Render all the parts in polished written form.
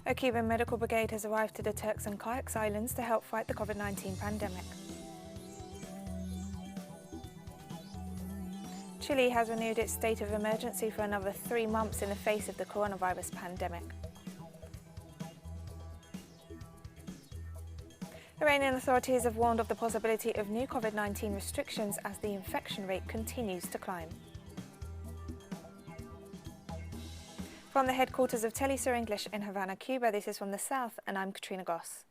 A Cuban medical brigade has arrived to the Turks and Caicos Islands to help fight the COVID-19 pandemic. Chile has renewed its state of emergency for another 3 months in the face of the coronavirus pandemic. Iranian authorities have warned of the possibility of new COVID-19 restrictions as the infection rate continues to climb. From the headquarters of Telesur English in Havana, Cuba, this is From the South, and I'm Katrina Goss.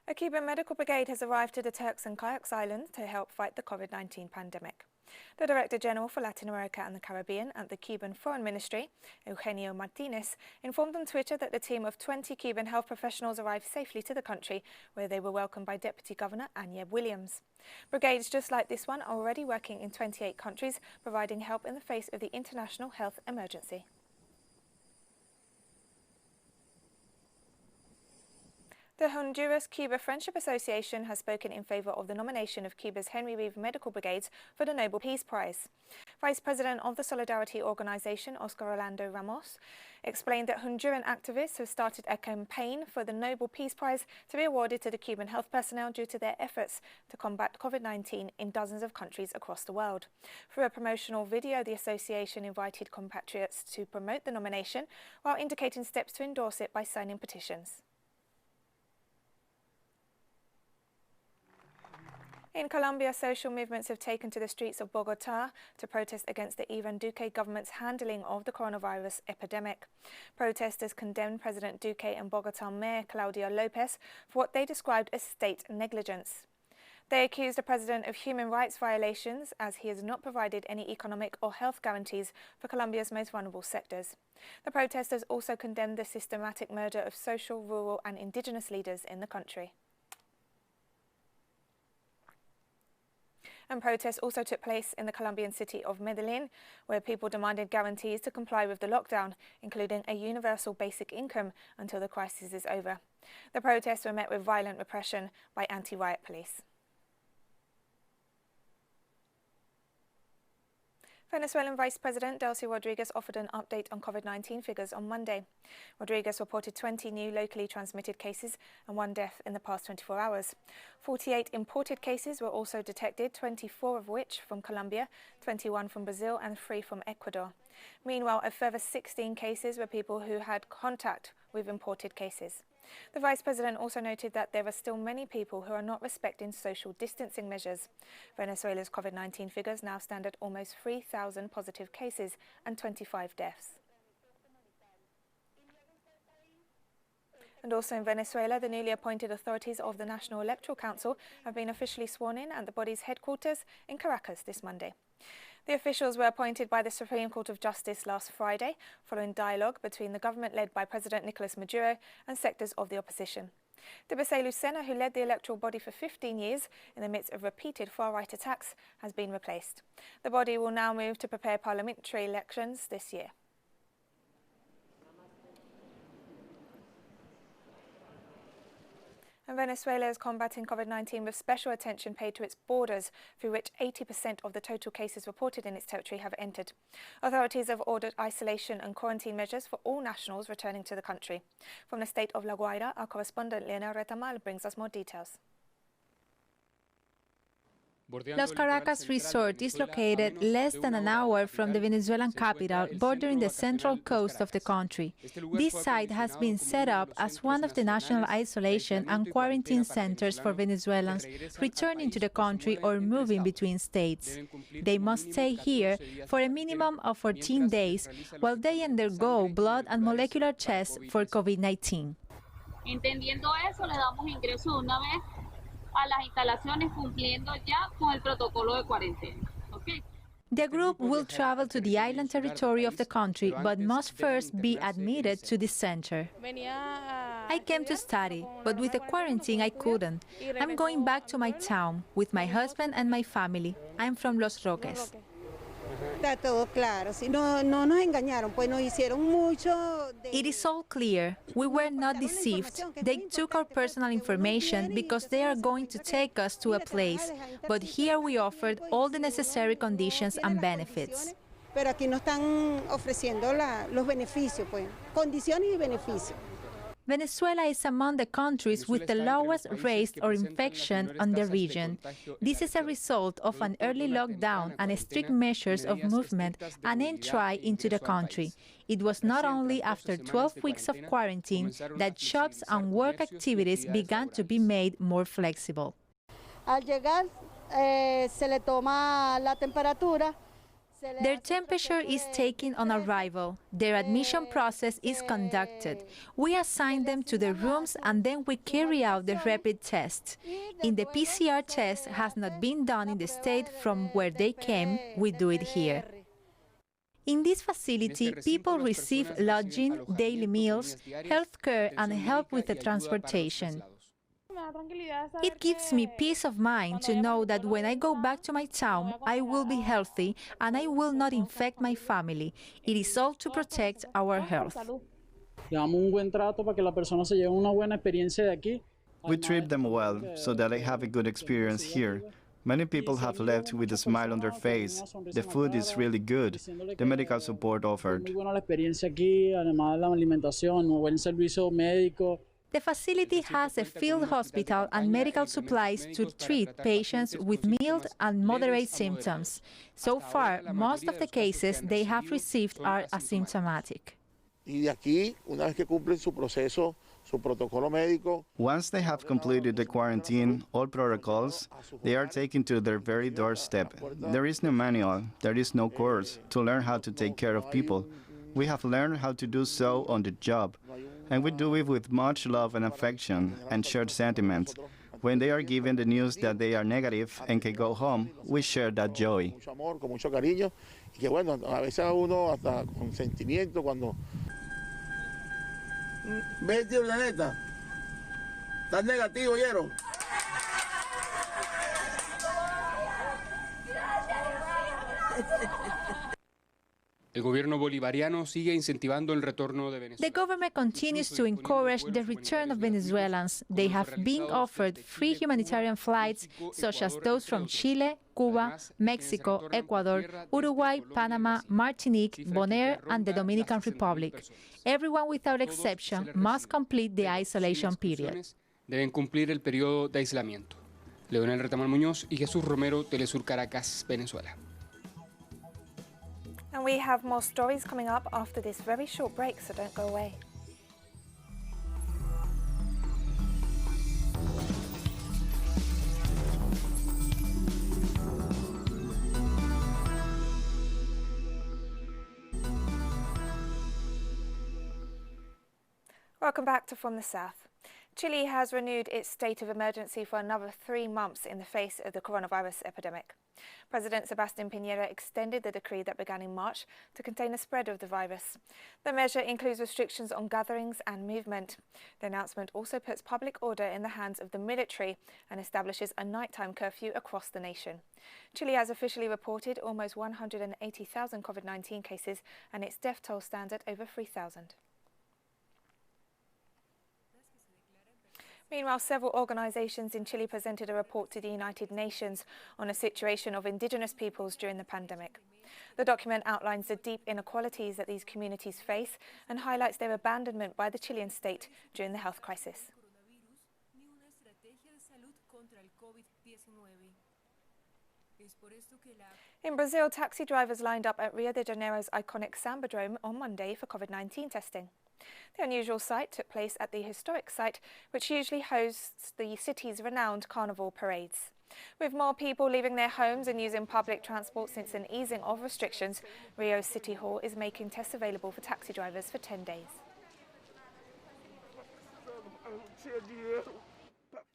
A Cuban medical brigade has arrived to the Turks and Caicos Islands to help fight the COVID-19 pandemic. The Director General for Latin America and the Caribbean at the Cuban Foreign Ministry, Eugenio Martinez, informed on Twitter that the team of 20 Cuban health professionals arrived safely to the country, where they were welcomed by Deputy Governor Anya Williams. Brigades just like this one are already working in 28 countries, providing help in the face of the international health emergency. The Honduras-Cuba Friendship Association has spoken in favour of the nomination of Cuba's Henry Reeve Medical Brigades for the Nobel Peace Prize. Vice President of the Solidarity Organization, Oscar Orlando Ramos, explained that Honduran activists have started a campaign for the Nobel Peace Prize to be awarded to the Cuban health personnel due to their efforts to combat COVID-19 in dozens of countries across the world. Through a promotional video, the association invited compatriots to promote the nomination while indicating steps to endorse it by signing petitions. In Colombia, social movements have taken to the streets of Bogotá to protest against the Iván Duque government's handling of the coronavirus epidemic. Protesters condemned President Duque and Bogotá Mayor Claudia López for what they described as state negligence. They accused the president of human rights violations as he has not provided any economic or health guarantees for Colombia's most vulnerable sectors. The protesters also condemned the systematic murder of social, rural and indigenous leaders in the country. And protests also took place in the Colombian city of Medellin, where people demanded guarantees to comply with the lockdown, including a universal basic income until the crisis is over. The protests were met with violent repression by anti-riot police. Venezuelan Vice President Delcy Rodriguez offered an update on COVID-19 figures on Monday. Rodriguez reported 20 new locally transmitted cases and 1 death in the past 24 hours. 48 imported cases were also detected, 24 of which from Colombia, 21 from Brazil and 3 from Ecuador. Meanwhile, a further 16 cases were people who had contact with imported cases. The Vice President also noted that there are still many people who are not respecting social distancing measures. Venezuela's COVID-19 figures now stand at almost 3,000 positive cases and 25 deaths. And also in Venezuela, the newly appointed authorities of the National Electoral Council have been officially sworn in at the body's headquarters in Caracas this Monday. The officials were appointed by the Supreme Court of Justice last Friday, following dialogue between the government led by President Nicolas Maduro and sectors of the opposition. Tibisay Lucena, who led the electoral body for 15 years in the midst of repeated far-right attacks, has been replaced. The body will now move to prepare parliamentary elections this year. And Venezuela is combating COVID-19 with special attention paid to its borders, through which 80% of the total cases reported in its territory have entered. Authorities have ordered isolation and quarantine measures for all nationals returning to the country. From the state of La Guaira, our correspondent Lena Retamal brings us more details. Los Caracas Resort is located less than an hour from the Venezuelan capital, bordering the central coast of the country. This site has been set up as one of the national isolation and quarantine centers for Venezuelans returning to the country or moving between states. They must stay here for a minimum of 14 days while they undergo blood and molecular tests for COVID-19. Entendiendo eso, le damos ingreso de una vez a las instalaciones cumpliendo ya con el protocolo de cuarentena. Okay. The group will travel to the island territory of the country, but must first be admitted to the center. I came to study, but with the quarantine I couldn't. I'm going back to my town with my husband and my family. I'm from Los Roques. Está todo claro, sí, no nos engañaron, pues nos hicieron mucho de... It is all clear. We were not deceived. They took our personal information because they are going to take us to a place. But here we offered all the necessary conditions and benefits. Pero aquí nos están ofreciendo los beneficios, pues, condiciones y beneficios. Venezuela is among the countries with the lowest rate of infection in the region. This is a result of an early lockdown and strict measures of movement and entry into the country. It was not only after 12 weeks of quarantine that shops and work activities began to be made more flexible. Al llegar, se le toma la temperatura. Their temperature is taken on arrival. Their admission process is conducted. We assign them to the rooms and then we carry out the rapid test. In the PCR test has not been done in the state from where they came, we do it here. In this facility, people receive lodging, daily meals, health care and help with the transportation. It gives me peace of mind to know that when I go back to my town, I will be healthy and I will not infect my family. It is all to protect our health. We treat them well so that they have a good experience here. Many people have left with a smile on their face. The food is really good. The medical support offered. The facility has a field hospital and medical supplies to treat patients with mild and moderate symptoms. So far, most of the cases they have received are asymptomatic. Once they have completed the quarantine, all protocols, they are taken to their very doorstep. There is no manual, there is no course to learn how to take care of people. We have learned how to do so on the job. And we do it with much love and affection and shared sentiments. When they are given the news that they are negative and can go home, we share that joy. El gobierno bolivariano sigue incentivando el retorno de Venezuela. The government continues to encourage the return of Venezuelans. They have been offered free humanitarian flights, such as those from Chile, Cuba, Mexico, Ecuador, Uruguay, Panama, Martinique, Bonaire, and the Dominican Republic. Everyone without exception must complete the isolation period. Deben cumplir el periodo de aislamiento. Leonel Retamal Muñoz y Jesús Romero, Telesur Caracas, Venezuela. And we have more stories coming up after this very short break, so don't go away. Welcome back to From the South. Chile has renewed its state of emergency for another 3 months in the face of the coronavirus epidemic. President Sebastián Piñera extended the decree that began in March to contain the spread of the virus. The measure includes restrictions on gatherings and movement. The announcement also puts public order in the hands of the military and establishes a nighttime curfew across the nation. Chile has officially reported almost 180,000 COVID-19 cases and its death toll stands at over 3,000. Meanwhile, several organisations in Chile presented a report to the United Nations on the situation of indigenous peoples during the pandemic. The document outlines the deep inequalities that these communities face and highlights their abandonment by the Chilean state during the health crisis. In Brazil, taxi drivers lined up at Rio de Janeiro's iconic Sambadrome on Monday for COVID-19 testing. The unusual sight took place at the historic site, which usually hosts the city's renowned carnival parades. With more people leaving their homes and using public transport since an easing of restrictions, Rio City Hall is making tests available for taxi drivers for 10 days.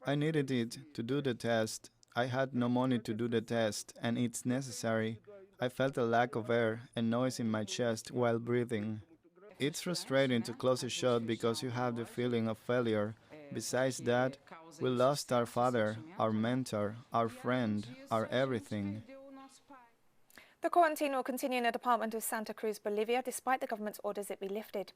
I needed it to do the test. I had no money to do the test, and it's necessary. I felt a lack of air and noise in my chest while breathing. It's frustrating to close a shot because you have the feeling of failure. Besides that, we lost our father, our mentor, our friend, our everything. The quarantine will continue in the department of Santa Cruz, Bolivia, despite the government's orders it be lifted.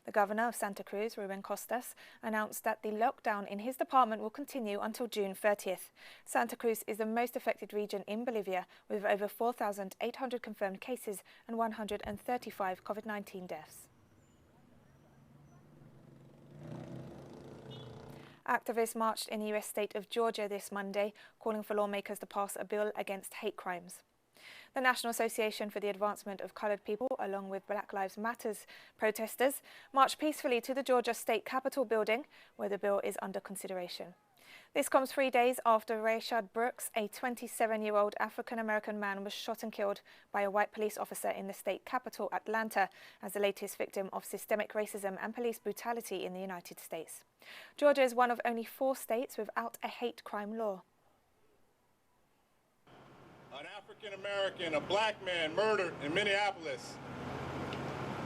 The governor of Santa Cruz, Ruben Costas, announced that the lockdown in his department will continue until June 30th. Santa Cruz is the most affected region in Bolivia, with over 4,800 confirmed cases and 135 COVID-19 deaths. Activists marched in the US state of Georgia this Monday, calling for lawmakers to pass a bill against hate crimes. The National Association for the Advancement of Coloured People, along with Black Lives Matter protesters, marched peacefully to the Georgia State Capitol building, where the bill is under consideration. This comes 3 days after Rayshard Brooks, a 27-year-old African-American man, was shot and killed by a white police officer in the state capital, Atlanta, as the latest victim of systemic racism and police brutality in the United States. Georgia is one of only 4 states without a hate crime law. An African-American, a black man murdered in Minneapolis.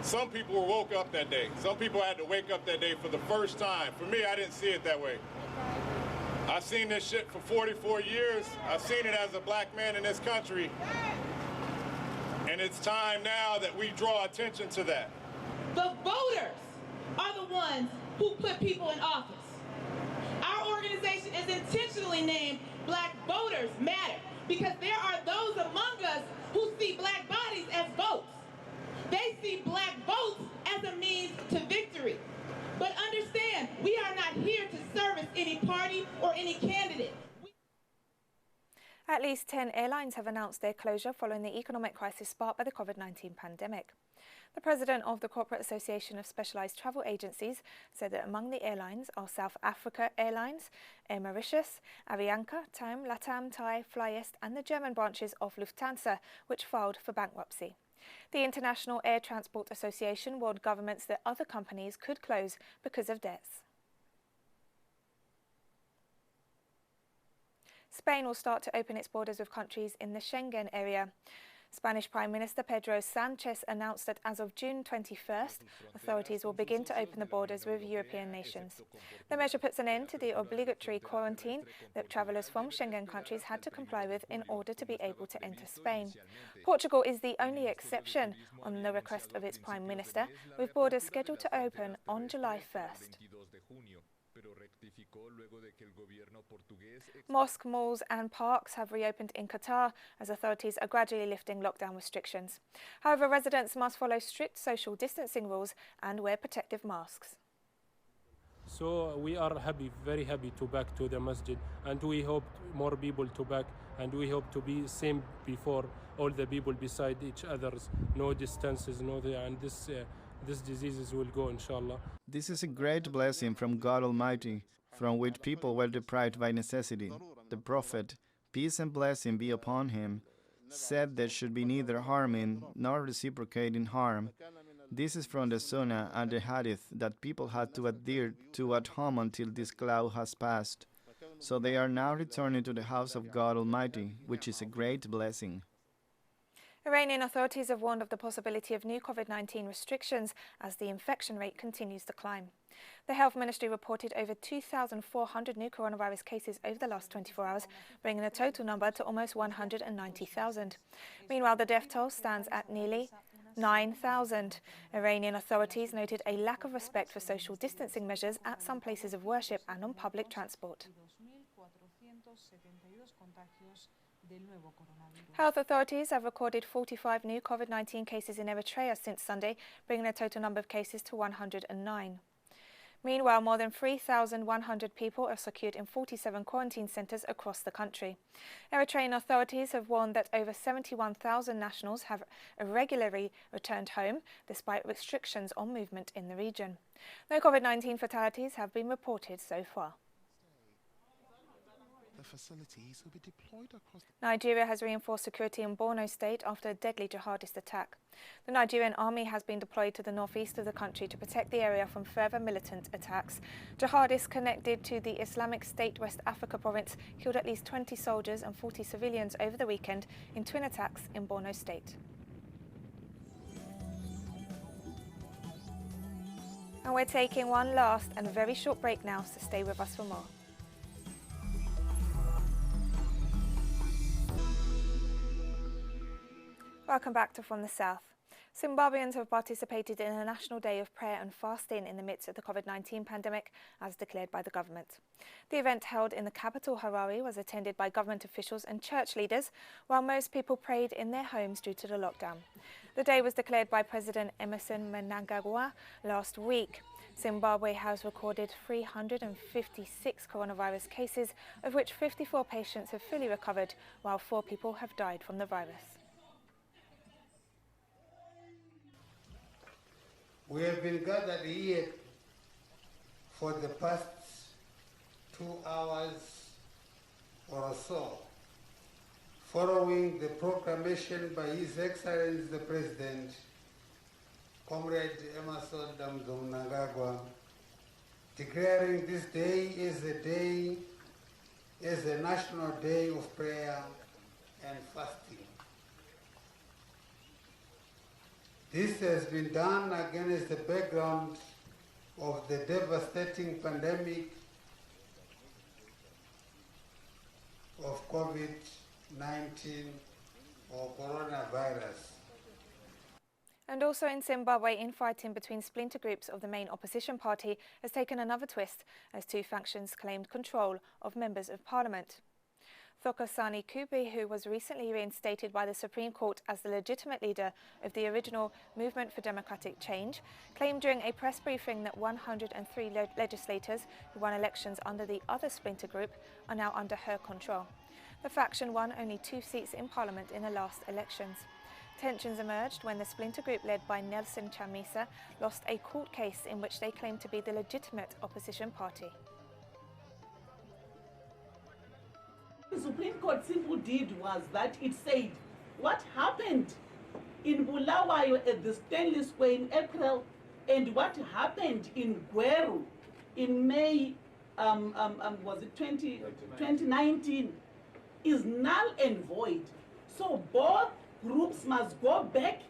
Some people were woke up that day. Some people had to wake up that day for the first time. For me, I didn't see it that way. I've seen this shit for 44 years. I've seen it as a black man in this country. And it's time now that we draw attention to that. The voters are the ones who put people in office. Our organization is intentionally named Black Voters Matter, because there are those among us who see black bodies as votes. They see black votes as a means to victory. But understand, we are not here to service any party or any candidate. At least 10 airlines have announced their closure following the economic crisis sparked by the COVID-19 pandemic. The president of the Corporate Association of Specialized Travel Agencies said that among the airlines are South Africa Airlines, Air Mauritius, Avianca, TAM, LATAM, Thai, Flyest and the German branches of Lufthansa, which filed for bankruptcy. The International Air Transport Association warned governments that other companies could close because of debts. Spain will start to open its borders with countries in the Schengen area. Spanish Prime Minister Pedro Sánchez announced that as of June 21st, authorities will begin to open the borders with European nations. The measure puts an end to the obligatory quarantine that travellers from Schengen countries had to comply with in order to be able to enter Spain. Portugal is the only exception on the request of its Prime Minister, with borders scheduled to open on July 1st. Mosques, malls and parks have reopened in Qatar as authorities are gradually lifting lockdown restrictions. However, residents must follow strict social distancing rules and wear protective masks. So we are happy, very happy to back to the masjid, and we hope more people to back, and we hope to be same before all the people beside each others, no distances, and this diseases will go, inshallah. This is a great blessing from God Almighty, from which people were deprived by necessity. The Prophet, peace and blessing be upon him, said there should be neither harming nor reciprocating harm. This is from the Sunnah and the Hadith that people had to adhere to at home until this cloud has passed. So they are now returning to the house of God Almighty, which is a great blessing. Iranian authorities have warned of the possibility of new COVID-19 restrictions as the infection rate continues to climb. The Health Ministry reported over 2,400 new coronavirus cases over the last 24 hours, bringing the total number to almost 190,000. Meanwhile, the death toll stands at nearly 9,000. Iranian authorities noted a lack of respect for social distancing measures at some places of worship and on public transport. Health authorities have recorded 45 new COVID-19 cases in Eritrea since Sunday, bringing the total number of cases to 109. Meanwhile, more than 3,100 people are secured in 47 quarantine centres across the country. Eritrean authorities have warned that over 71,000 nationals have irregularly returned home, despite restrictions on movement in the region. No COVID-19 fatalities have been reported so far. Facilities will be deployed across. Nigeria has reinforced security in Borno State after a deadly jihadist attack. The Nigerian army has been deployed to the northeast of the country to protect the area from further militant attacks. Jihadists connected to the Islamic State West Africa province killed at least 20 soldiers and 40 civilians over the weekend in twin attacks in Borno State. And we're taking one last and very short break now, so stay with us for more. Welcome back to From the South. Zimbabweans have participated in a national day of prayer and fasting in the midst of the COVID-19 pandemic, as declared by the government. The event, held in the capital Harare, was attended by government officials and church leaders, while most people prayed in their homes due to the lockdown. The day was declared by President Emerson Mnangagwa last week. Zimbabwe has recorded 356 coronavirus cases, of which 54 patients have fully recovered, while 4 people have died from the virus. We have been gathered here for the past 2 hours or so, following the proclamation by His Excellency the President, Comrade Emerson Mnangagwa, declaring this day as a national day of prayer and fasting. This has been done against the background of the devastating pandemic of COVID-19 or coronavirus. And also in Zimbabwe, infighting between splinter groups of the main opposition party has taken another twist as 2 factions claimed control of members of parliament. Thokosani Kubi, who was recently reinstated by the Supreme Court as the legitimate leader of the original Movement for Democratic Change, claimed during a press briefing that 103 legislators who won elections under the other splinter group are now under her control. The faction won only 2 seats in parliament in the last elections. Tensions emerged when the splinter group led by Nelson Chamisa lost a court case in which they claimed to be the legitimate opposition party. The Supreme Court simply did was that it said what happened in Bulawayo at the Stanley Square in April and what happened in Gweru in May, was it 2019, is null and void. So both groups must go back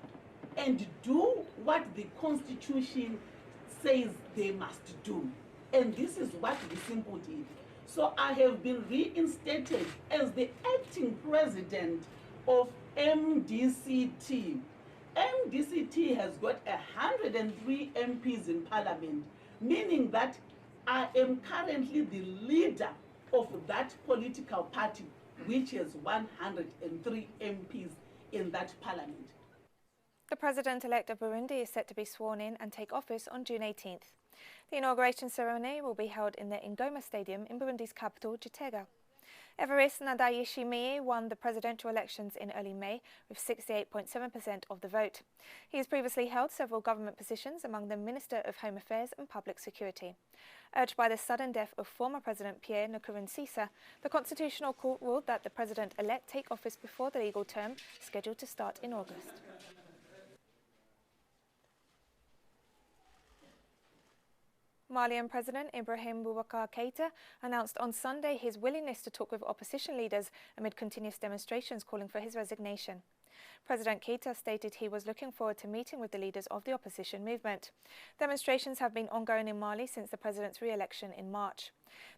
and do what the Constitution says they must do. And this is what the simple did. So I have been reinstated as the acting president of MDCT. MDCT has got 103 MPs in parliament, meaning that I am currently the leader of that political party, which has 103 MPs in that parliament. The president-elect of Burundi is set to be sworn in and take office on June 18th. The inauguration ceremony will be held in the Ngoma Stadium in Burundi's capital, Gitega. Evariste Ndayishimiye won the presidential elections in early May with 68.7% of the vote. He has previously held several government positions, among them Minister of Home Affairs and Public Security. Urged by the sudden death of former President Pierre Nkurunziza, the Constitutional Court ruled that the president-elect take office before the legal term scheduled to start in August. Malian President Ibrahim Boubacar Keïta announced on Sunday his willingness to talk with opposition leaders amid continuous demonstrations calling for his resignation. President Keïta stated he was looking forward to meeting with the leaders of the opposition movement. Demonstrations have been ongoing in Mali since the president's re-election in March.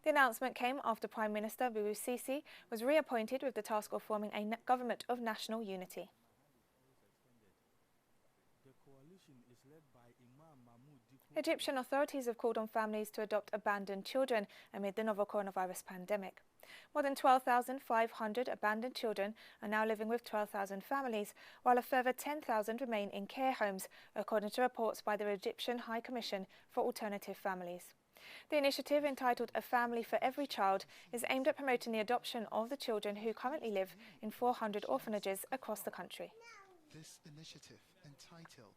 The announcement came after Prime Minister Bouroussissi was reappointed with the task of forming a government of national unity. Egyptian authorities have called on families to adopt abandoned children amid the novel coronavirus pandemic. More than 12,500 abandoned children are now living with 12,000 families, while a further 10,000 remain in care homes, according to reports by the Egyptian High Commission for Alternative Families. The initiative, entitled A Family for Every Child, is aimed at promoting the adoption of the children who currently live in 400 orphanages across the country. This initiative, entitled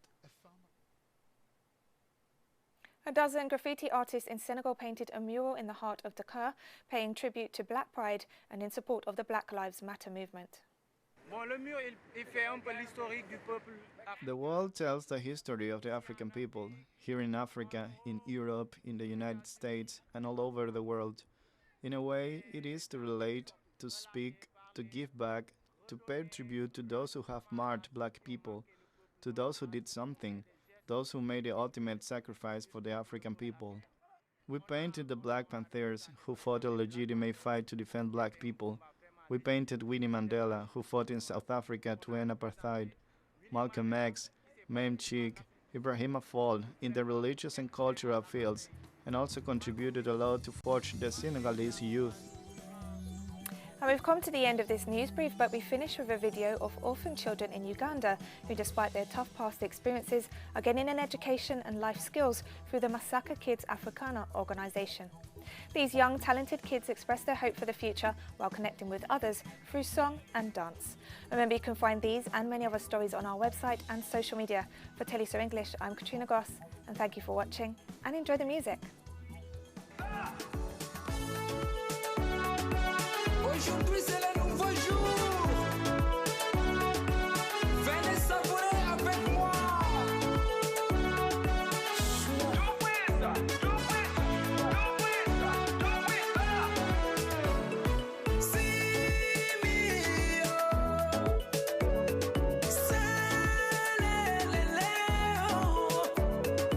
A dozen graffiti artists in Senegal painted a mural in the heart of Dakar, paying tribute to Black Pride and in support of the Black Lives Matter movement. The wall tells the history of the African people, here in Africa, in Europe, in the United States, and all over the world. In a way, it is to relate, to speak, to give back, to pay tribute to those who have marked Black people, to those who did something, those who made the ultimate sacrifice for the African people. We painted the Black Panthers, who fought a legitimate fight to defend Black people. We painted Winnie Mandela, who fought in South Africa to end apartheid. Malcolm X, Mame Cheek, Ibrahima Fall in the religious and cultural fields, and also contributed a lot to forge the Senegalese youth. And we've come to the end of this news brief, but we finish with a video of orphan children in Uganda who, despite their tough past experiences, are gaining an education and life skills through the Masaka Kids Africana organisation. These young, talented kids express their hope for the future while connecting with others through song and dance. Remember, you can find these and many other stories on our website and social media. For Teleso English, I'm Katrina Gross, and thank you for watching, and enjoy the music. Aujourd'hui c'est le nouveau jour. Venez savourer avec moi.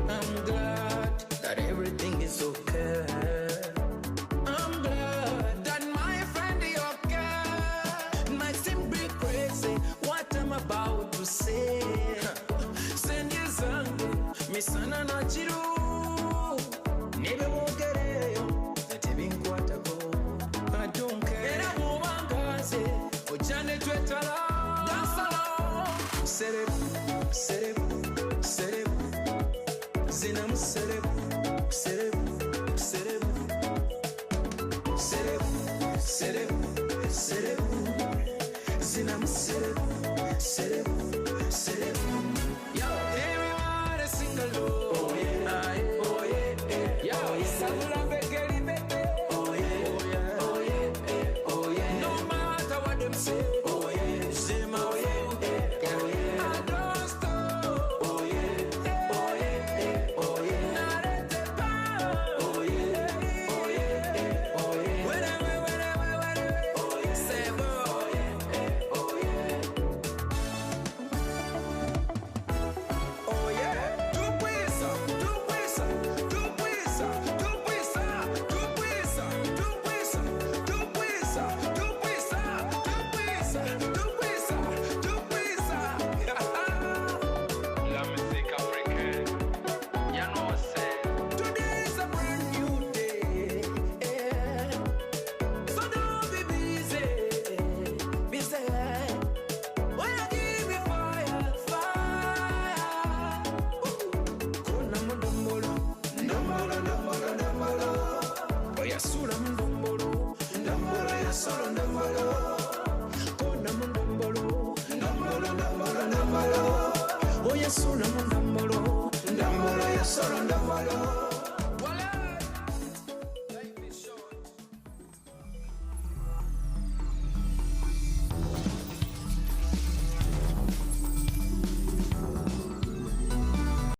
I'm glad that everything is okay. I'm glad that my friend is okay. Might seem be crazy what I'm about to say. Send you something, me sana na chiru. Nebe wogereyo, ati binkwatako. I don't care. Era mubangaze, ojane twetala. Dance along. Serep, serep, serep. Zinam serep, serep, serep. Serep, serep, serep. Zinam serep, serep, serep. Yo, everybody sing along. Oh yeah, oh yeah, yo, sabula begeli bebe. Oh yeah, oh yeah, oh yeah. No matter what them say. Oh yeah, zema oh yeah, oh yeah. I don't stop. Oh yeah, oh yeah, oh yeah. Narete pa. Oh yeah, oh yeah, oh yeah. Whatever, oh yeah. Say oh yeah, oh yeah. Oh yeah, tu puisa, tu puisa, tu puisa, tu puisa, tu puisa, tu puisa, tu puisa, tu puisa, tu puisa, tu puisa, tu puisa. La musique africaine, ya no sé. Today is a brand new day, yeah. So don't be busy, busy. When I give me fire, fire. Kona mundombolo, ndombolo, ndombolo, ndombolo. Oya sura mundombolo, ndombolo ya solo ndombolo. Kona mundombolo, ndombolo, ndombolo, ndombolo. Oya sura mundombolo, ndombolo ya solo ndombolo.